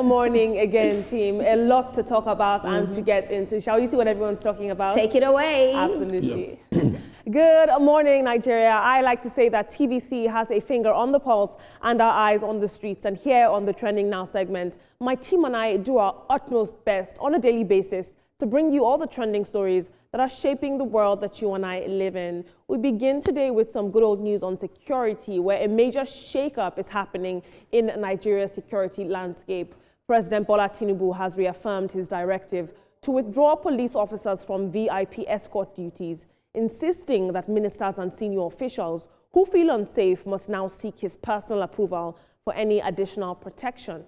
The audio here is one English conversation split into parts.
morning again, team. A lot to talk about and to get into. Shall we see what everyone's talking about? Take it away. Absolutely. Yeah. Good morning, Nigeria. I like to say that TVC has a finger on the pulse and our eyes on the streets. And here on the Trending Now segment, my team and I do our utmost best on a daily basis to bring you all the trending stories that are shaping the world that you and I live in. We begin today with some good old news on security, where a major shakeup is happening in Nigeria's security landscape. President Bola Tinubu has reaffirmed his directive to withdraw police officers from VIP escort duties, insisting that ministers and senior officials who feel unsafe must now seek his personal approval for any additional protection.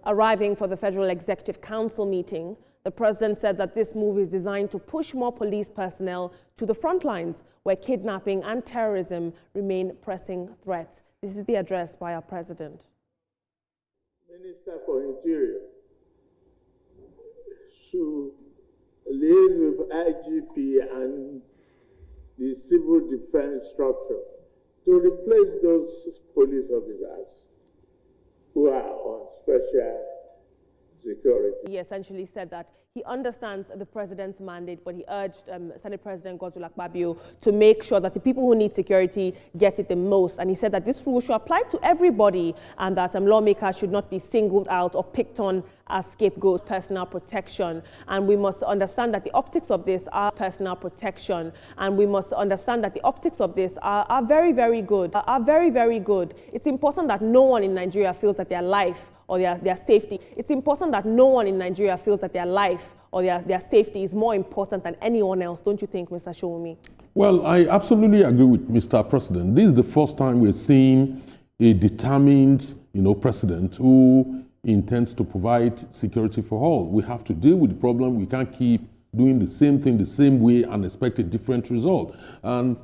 Arriving for the Federal Executive Council meeting, the president said that this move is designed to push more police personnel to the front lines, where kidnapping and terrorism remain pressing threats. This is the address by our president. Minister for Interior should liaise with IGP and the civil defense structure to replace those police officers who are on special security. He essentially said that he understands the president's mandate, but he urged Senate President Godswill Akpabio to make sure that the people who need security get it the most. And he said that this rule should apply to everybody and that lawmakers should not be singled out or picked on as scapegoats. Personal protection. And we must understand that the optics of this are personal protection. And we must understand that the optics of this are very, very good. It's important that no one in Nigeria feels that their life or their safety. It's important that no one in Nigeria feels that their life or their safety is more important than anyone else. Don't you think, Mr. Showumi? Well, I absolutely agree with Mr. President. This is the first time we're seeing a determined, president who intends to provide security for all. We have to deal with the problem. We can't keep doing the same thing the same way and expect a different result. And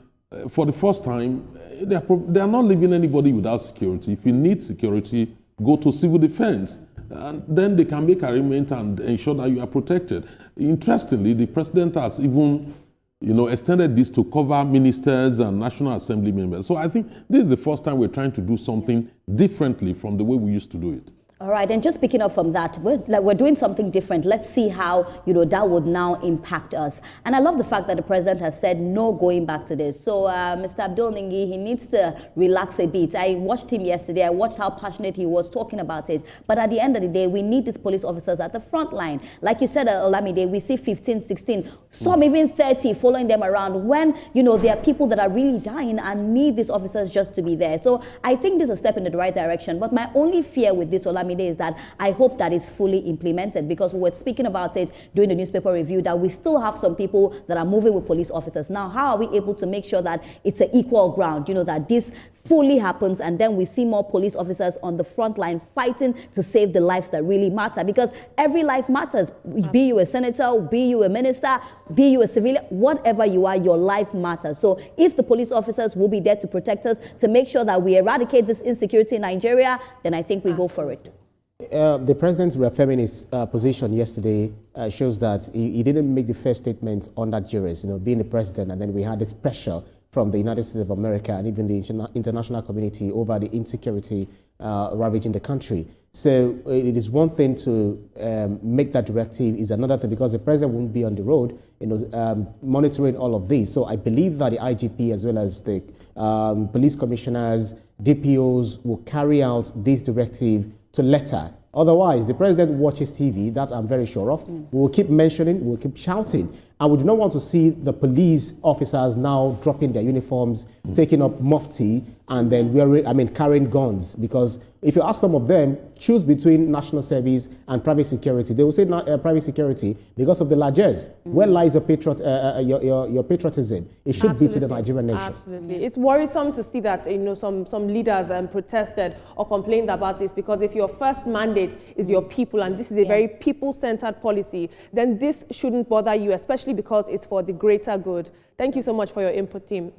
for the first time, they are not leaving anybody without security. If you need security, go to civil defense, and then they can make arrangement and ensure that you are protected. Interestingly, the president has even, extended this to cover ministers and National Assembly members. So I think this is the first time we're trying to do something differently from the way we used to do it. All right, and just picking up from that, we're doing something different. Let's see how, that would now impact us. And I love the fact that the president has said no going back to this. So Mr. Abdul Ningi, he needs to relax a bit. I watched him yesterday. I watched how passionate he was talking about it. But at the end of the day, we need these police officers at the front line. Like you said, Olamide, we see 15, 16, some even 30 following them around when, there are people that are really dying and need these officers just to be there. So I think this is a step in the right direction. But my only fear with this, Olamide, is that I hope that is fully implemented, because we were speaking about it during the newspaper review that we still have some people that are moving with police officers. Now, how are we able to make sure that it's an equal ground, that this fully happens and then we see more police officers on the front line fighting to save the lives that really matter? Because every life matters. Be you a senator, be you a minister, be you a civilian, whatever you are, your life matters. So if the police officers will be there to protect us, to make sure that we eradicate this insecurity in Nigeria, then I think we go for it. The president reaffirming his position yesterday shows that he didn't make the first statement on that duress, being the president, and then we had this pressure from the United States of America and even the international community over the insecurity ravaging the country. So it is one thing to make that directive, is another thing, because the president won't be on the road, monitoring all of this. So I believe that the IGP as well as the police commissioners, DPOs will carry out this directive to letter. Otherwise, the president watches TV, that I'm very sure of. We will keep mentioning, we will keep shouting. And we do not want to see the police officers now dropping their uniforms, taking up mufti, and then carrying guns. Because if you ask some of them, choose between national service and private security, they will say private security because of the largesse. Where lies your patriotism? It should be to the Nigerian nation. Absolutely. It's worrisome to see that some leaders protested or complained about this, because if your first mandate is your people and this is a very people-centered policy, then this shouldn't bother you, especially because it's for the greater good. Thank you so much for your input, team.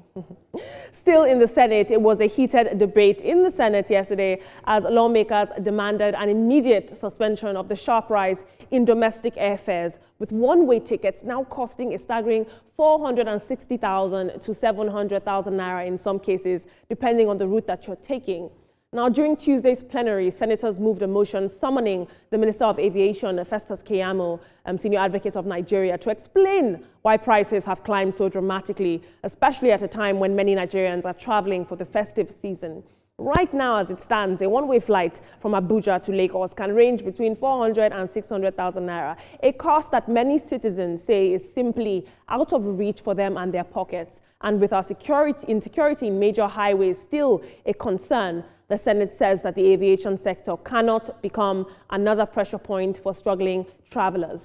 Still in the Senate, it was a heated debate in the Senate yesterday as lawmakers demanded an immediate suspension of the sharp rise in domestic airfares, with one-way tickets now costing a staggering 460,000 to 700,000 naira in some cases, depending on the route that you're taking. Now, during Tuesday's plenary, senators moved a motion summoning the Minister of Aviation, Festus Keyamo, senior advocate of Nigeria, to explain why prices have climbed so dramatically, especially at a time when many Nigerians are traveling for the festive season. Right now, as it stands, a one-way flight from Abuja to Lagos can range between 400 and 600,000 naira, a cost that many citizens say is simply out of reach for them and their pockets. And with our insecurity in major highways still a concern, the Senate says that the aviation sector cannot become another pressure point for struggling travelers.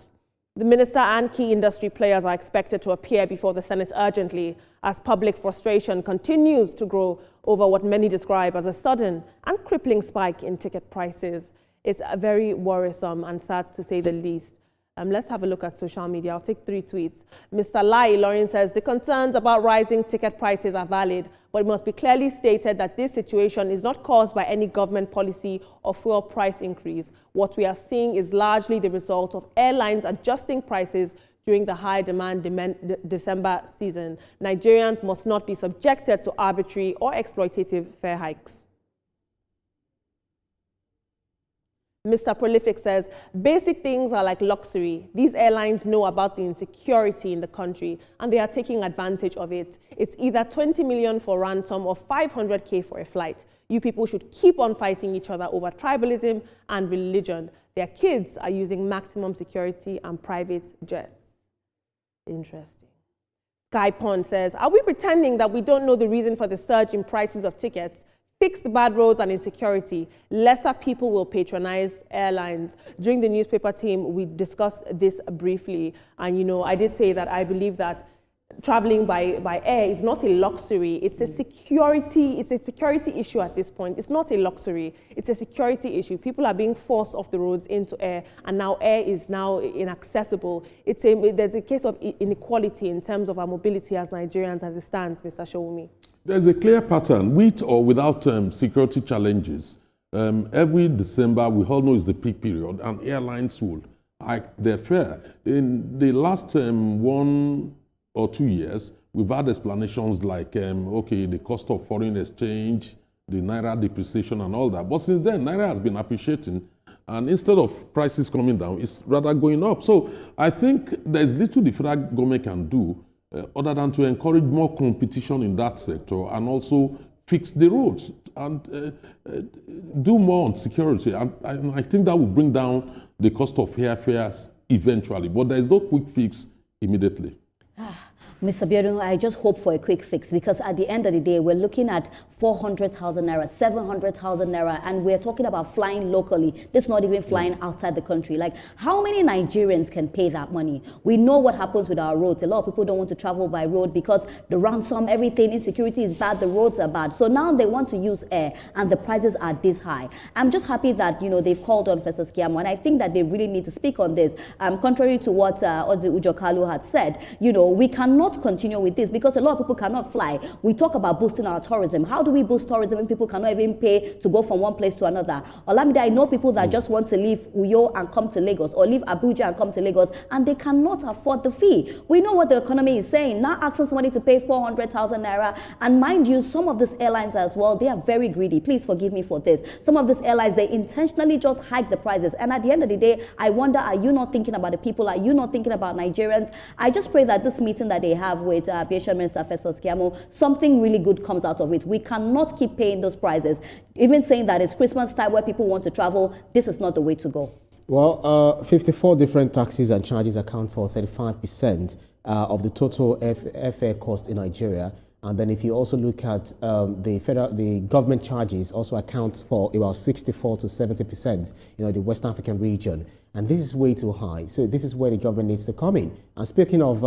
The minister and key industry players are expected to appear before the Senate urgently as public frustration continues to grow over what many describe as a sudden and crippling spike in ticket prices. It's very worrisome and sad to say the least. Let's have a look at social media. I'll take 3 tweets. Mr. Lai Lauren says, the concerns about rising ticket prices are valid, but it must be clearly stated that this situation is not caused by any government policy or fuel price increase. What we are seeing is largely the result of airlines adjusting prices during the high demand December season. Nigerians must not be subjected to arbitrary or exploitative fare hikes. Mr. Prolific says, basic things are like luxury. These airlines know about the insecurity in the country and they are taking advantage of it. It's either 20 million for ransom or 500K for a flight. You people should keep on fighting each other over tribalism and religion. Their kids are using maximum security and private jets. Interesting. Guy Pond says, are we pretending that we don't know the reason for the surge in prices of tickets? Fix the bad roads and insecurity. Lesser people will patronize airlines. During the newspaper team, we discussed this briefly. And, you know, I did say that I believe that traveling by air is not a luxury. It's a security issue at this point. It's not a luxury. It's a security issue. People are being forced off the roads into air, and now air is now inaccessible. There's a case of inequality in terms of our mobility as Nigerians as it stands, Mr. Showumi. There's a clear pattern, with or without security challenges. Every December, we all know is the peak period, and airlines will hike their fare. In the last 1 or 2 years, we've had explanations like, okay, the cost of foreign exchange, the Naira depreciation and all that. But since then, Naira has been appreciating. And instead of prices coming down, it's rather going up. So I think there's little the federal government can do other than to encourage more competition in that sector and also fix the roads and do more on security. And I think that will bring down the cost of airfares eventually. But there is no quick fix immediately. Mr. Biodun, I just hope for a quick fix because at the end of the day, we're looking at 400,000 naira, 700,000 naira, and we're talking about flying locally. This is not even flying outside the country. Like, how many Nigerians can pay that money? We know what happens with our roads. A lot of people don't want to travel by road because the ransom, everything, insecurity is bad, the roads are bad. So now they want to use air, and the prices are this high. I'm just happy that, you know, they've called on Festus Keyamo, and I think that they really need to speak on this. Contrary to what Ozi Ujokalu had said, you know, we cannot continue with this because a lot of people cannot fly. We talk about boosting our tourism. How do we boost tourism when people cannot even pay to go from one place to another? Olamide, I know people that just want to leave Uyo and come to Lagos, or leave Abuja and come to Lagos, and they cannot afford the fee. We know what the economy is saying. Now asking somebody to pay 400,000 naira, and mind you, some of these airlines as well, they are very greedy. Please forgive me for this. Some of these airlines, they intentionally just hike the prices, and at the end of the day, I wonder, are you not thinking about the people? Are you not thinking about Nigerians? I just pray that this meeting that they have with Aviation Minister Festus Keyamo, something really good comes out of it. We cannot keep paying those prices. Even saying that it's Christmas time where people want to travel, this is not the way to go. Well, 54 different taxes and charges account for 35% of the total airfare cost in Nigeria. And then if you also look at the government charges also account for about 64 to 70%, you know, the West African region. And this is way too high. So this is where the government needs to come in. And speaking of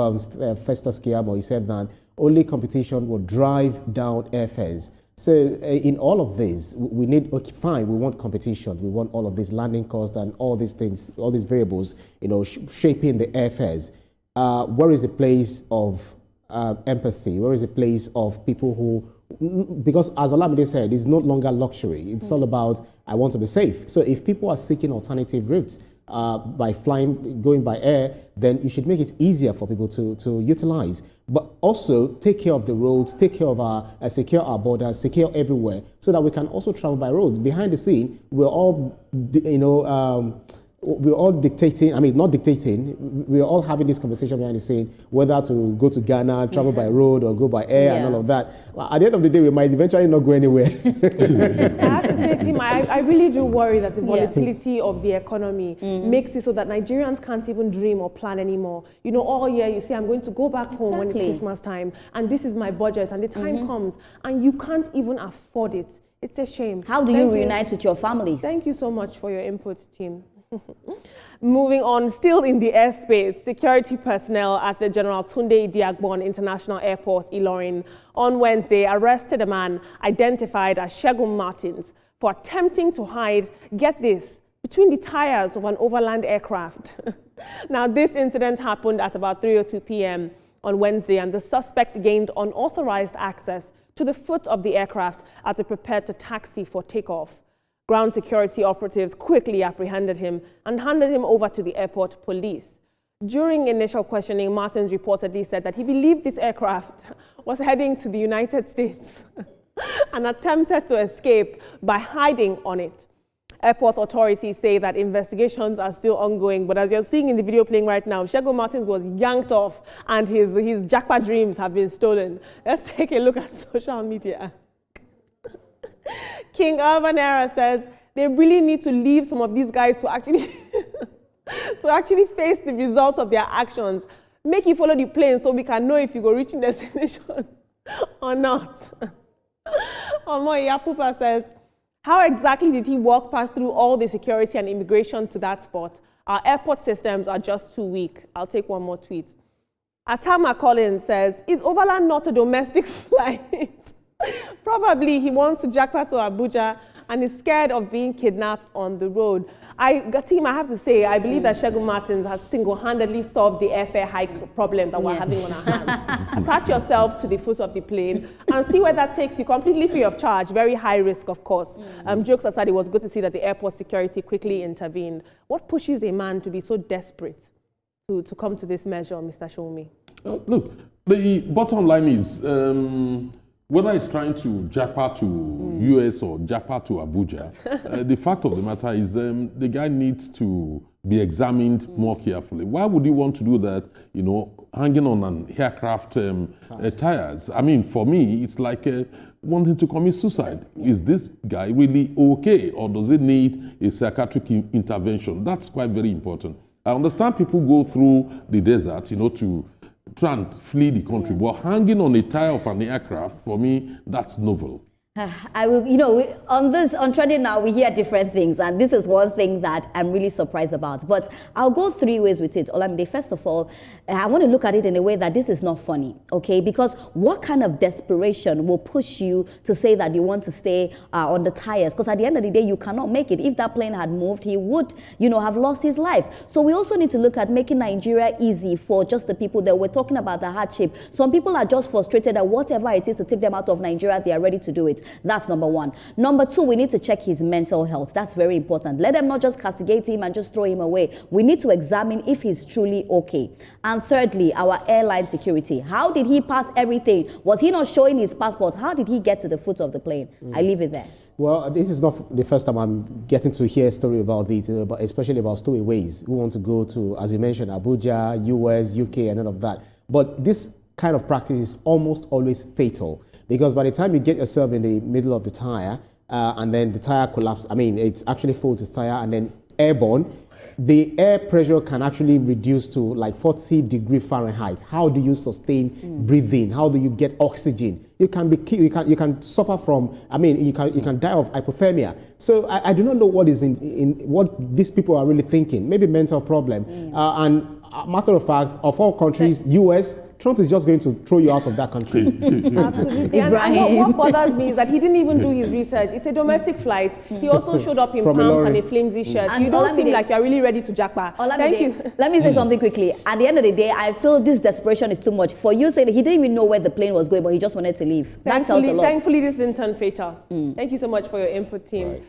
Festus Keyamo, he said that only competition will drive down airfares. So in all of this, we need, okay, fine, we want competition. We want all of these landing costs and all these things, all these variables, you know, shaping the airfares. Where is the place of empathy? Where is the place of people who, because as Olamide said, it's no longer luxury. It's all about, I want to be safe. So if people are seeking alternative routes by going by air, then you should make it easier for people to utilize. But also take care of the roads, take care of secure our borders, secure everywhere, so that we can also travel by road. Behind the scene, we're all, we're all dictating, not dictating, we're all having this conversation behind the scene, whether to go to Ghana, travel by road or go by air and all of that. At the end of the day, we might eventually not go anywhere. I have to say, Tim, I really do worry that the volatility of the economy makes it so that Nigerians can't even dream or plan anymore. You know, all year you say, I'm going to go back home when it's Christmas time, and this is my budget, and the time comes, and you can't even afford it. It's a shame. How do you reunite with your families? Thank you so much for your input, Tim. Moving on, still in the airspace, security personnel at the General Tunde Diagbon International Airport, Ilorin, on Wednesday arrested a man identified as Shegun Martins for attempting to hide, get this, between the tires of an overland aircraft. Now, this incident happened at about 3:02 p.m. on Wednesday, and the suspect gained unauthorized access to the foot of the aircraft as it prepared to taxi for takeoff. Ground security operatives quickly apprehended him and handed him over to the airport police. During initial questioning, Martins reportedly said that he believed this aircraft was heading to the United States and attempted to escape by hiding on it. Airport authorities say that investigations are still ongoing, but as you're seeing in the video playing right now, Shegun Martins was yanked off and his jackpot dreams have been stolen. Let's take a look at social media. King Urbanera says they really need to leave some of these guys to actually face the results of their actions. Make you follow the plane so we can know if you go reaching destination or not. Omo Yapupa says, how exactly did he walk past through all the security and immigration to that spot? Our airport systems are just too weak. I'll take one more tweet. Atama Collins says, is Overland not a domestic flight? Probably he wants to jackpot to Abuja and is scared of being kidnapped on the road. Team, I have to say, I believe that Shegun Martins has single-handedly solved the airfare hike problem that we're having on our hands. Attach yourself to the foot of the plane and see where that takes you, completely free of charge. Very high risk, of course. Jokes aside, it was good to see that the airport security quickly intervened. What pushes a man to be so desperate to come to this measure, Mr. Shomi? Look, the bottom line is, whether it's trying to jackpot to US or jackpot to Abuja, the fact of the matter is the guy needs to be examined more carefully. Why would you want to do that, hanging on an aircraft tires? I mean, for me, it's like wanting to commit suicide. Is this guy really okay, or does it need a psychiatric intervention? That's quite very important. I understand people go through the desert, to try and flee the country, but hanging on a tire of an aircraft, for me, that's novel. I will, on Trending Now, we hear different things, and this is one thing that I'm really surprised about. But I'll go three ways with it. Olamide, first of all, I want to look at it in a way that this is not funny, okay? Because what kind of desperation will push you to say that you want to stay on the tires? Because at the end of the day, you cannot make it. If that plane had moved, he would, have lost his life. So we also need to look at making Nigeria easy for just the people that we're talking about, the hardship. Some people are just frustrated that whatever it is to take them out of Nigeria, they are ready to do it. That's number one. Number two, we need to check his mental health. That's very important. Let them not just castigate him and just throw him away. We need to examine if he's truly okay. And thirdly, our airline security. How did he pass everything? Was he not showing his passport? How did he get to the foot of the plane? I leave it there. Well, this is not the first time I'm getting to hear a story about this, especially about stowaways who want to go to, as you mentioned, Abuja, US, UK, and all of that. But this kind of practice is almost always fatal. Because by the time you get yourself in the middle of the tire and then the tire collapses, it actually folds its tire and then airborne, the air pressure can actually reduce to like 40 degrees Fahrenheit. How do you sustain breathing? How do you get oxygen? You can be you can suffer from, you can die of hypothermia. So I do not know what is in what these people are really thinking. Maybe mental problem. And matter of fact, of all countries, US, Trump is just going to throw you out of that country. Absolutely. And what bothers me is that he didn't even do his research. It's a domestic flight. He also showed up in pants and a flimsy shirt. You don't seem like you're really ready to jackpot. Thank you. Let me say something quickly. At the end of the day, I feel this desperation is too much. For you saying that he didn't even know where the plane was going, but he just wanted to leave. That tells a lot. Thankfully, this didn't turn fatal. Thank you so much for your input, team. Right.